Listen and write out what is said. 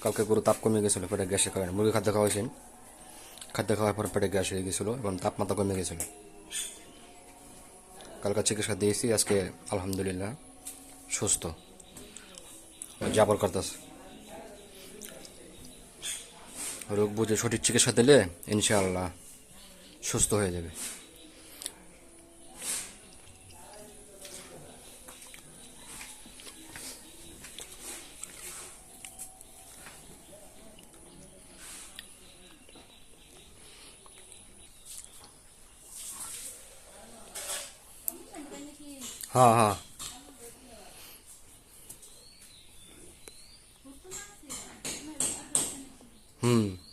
কালকে গরু তাপ কমে গেছিলো পেটে গ্যাসের কারণে, মুরগি খাদ্য খাওয়াইছেন, খাদ্য খাওয়ার পর পেটে গ্যাস হয়ে গেছিলো এবং তাপমাত্রা কমে গেছিলো। কালকে চিকিৎসা দিয়েছি, আজকে আলহামদুলিল্লাহ সুস্থ, যাবর করতেছে। রোগ বুঝে সঠিক চিকিৎসা দিলে ইনশাআল্লাহ সুস্থ হয়ে যাবে। हाँ हाँ। हम्म।